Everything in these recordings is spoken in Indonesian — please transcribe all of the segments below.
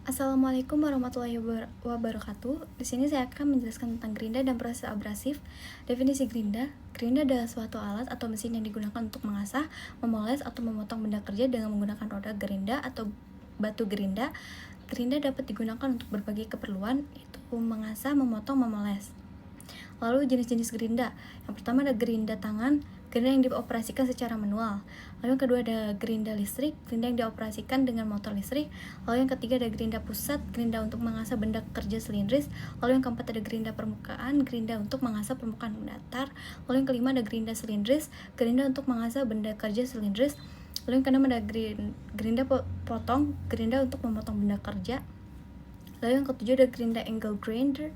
Assalamualaikum warahmatullahi wabarakatuh. Di sini saya akan menjelaskan tentang gerinda dan proses abrasif. Definisi gerinda. Gerinda adalah suatu alat atau mesin yang digunakan untuk mengasah, memoles, atau memotong benda kerja dengan menggunakan roda gerinda atau batu gerinda. Gerinda dapat digunakan untuk berbagai keperluan, yaitu mengasah, memotong, memoles. Lalu jenis-jenis gerinda. Yang pertama ada gerinda tangan, gerinda yang dioperasikan secara manual. Lalu yang kedua ada gerinda listrik, gerinda yang dioperasikan dengan motor listrik. Lalu yang ketiga ada gerinda pusat, gerinda untuk mengasah benda kerja silindris. Lalu yang keempat ada gerinda permukaan, gerinda untuk mengasah permukaan datar. Lalu yang kelima ada gerinda silindris, gerinda untuk mengasah benda kerja silindris. Lalu yang keenam ada gerinda potong, gerinda untuk memotong benda kerja. Lalu yang ketujuh ada gerinda angle grinder,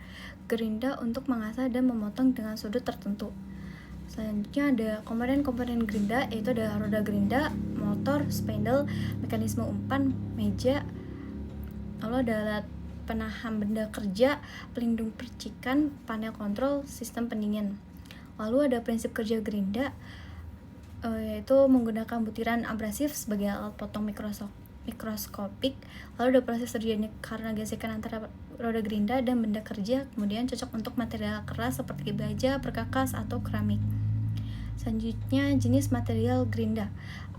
gerinda untuk mengasah dan memotong dengan sudut tertentu. Selanjutnya ada komponen-komponen gerinda, yaitu ada roda gerinda, motor, spindle, mekanisme umpan, meja. Lalu ada alat penahan benda kerja, pelindung percikan, panel kontrol, sistem pendingin. Lalu ada prinsip kerja gerinda, yaitu menggunakan butiran abrasif sebagai alat potong mikroskopik. Lalu ada proses terjadinya karena gesekan antara roda gerinda dan benda kerja, kemudian cocok untuk material keras seperti baja, perkakas, atau keramik. Selanjutnya jenis material gerinda.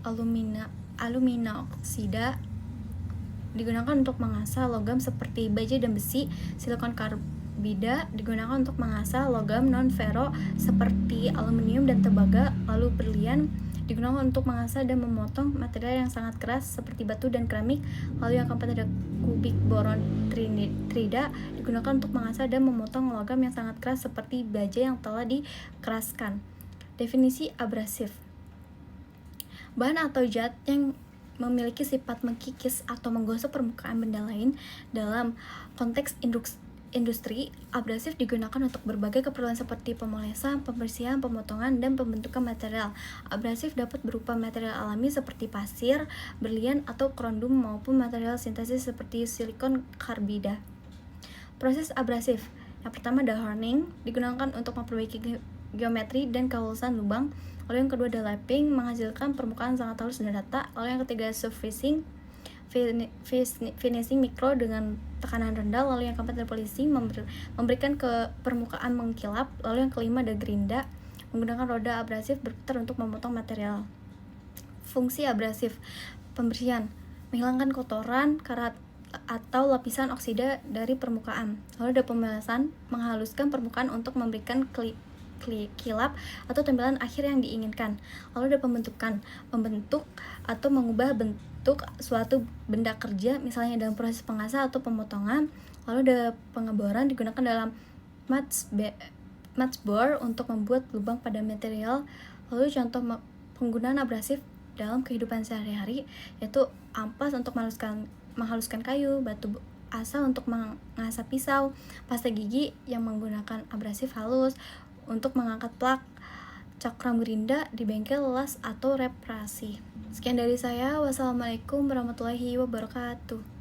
Alumina oksida digunakan untuk mengasah logam seperti baja dan besi. Silikon karbida digunakan untuk mengasah logam non-ferro seperti aluminium dan tembaga. Lalu berlian digunakan untuk mengasah dan memotong material yang sangat keras seperti batu dan keramik. Lalu yang keempat ada kubik boron trida digunakan untuk mengasah dan memotong logam yang sangat keras seperti baja yang telah dikeraskan. Definisi abrasif. Bahan atau zat yang memiliki sifat mengkikis atau menggosok permukaan benda lain. Dalam konteks industri, abrasif digunakan untuk berbagai keperluan seperti pemolesan, pembersihan, pemotongan, dan pembentukan material. Abrasif dapat berupa material alami seperti pasir, berlian, atau korundum maupun material sintesis seperti silikon karbida. Proses abrasif. Yang pertama ada hardening, digunakan untuk memperbaiki geometri dan kehalusan lubang. Lalu yang kedua ada lapping, menghasilkan permukaan sangat halus dan rata. Lalu yang ketiga surfacing, finishing mikro dengan tekanan rendah. Lalu yang keempat ada polishing, memberikan ke permukaan mengkilap. Lalu yang kelima ada gerinda, menggunakan roda abrasif berputar untuk memotong material. Fungsi abrasif, pembersihan, menghilangkan kotoran, karat, atau lapisan oksida dari permukaan. Lalu ada pemelasan, menghaluskan permukaan untuk memberikan kilap atau tampilan akhir yang diinginkan. Lalu ada pembentukan, membentuk atau mengubah bentuk suatu benda kerja, misalnya dalam proses pengasah atau pemotongan. Lalu ada pengeboran, digunakan dalam matchbore untuk membuat lubang pada material. Lalu contoh penggunaan abrasif dalam kehidupan sehari-hari, yaitu ampas untuk menghaluskan kayu, batu asa untuk mengasah pisau, pasta gigi yang menggunakan abrasif halus untuk mengangkat plak, cakram gerinda di bengkel las atau reparasi. Sekian dari saya. Wassalamualaikum warahmatullahi wabarakatuh.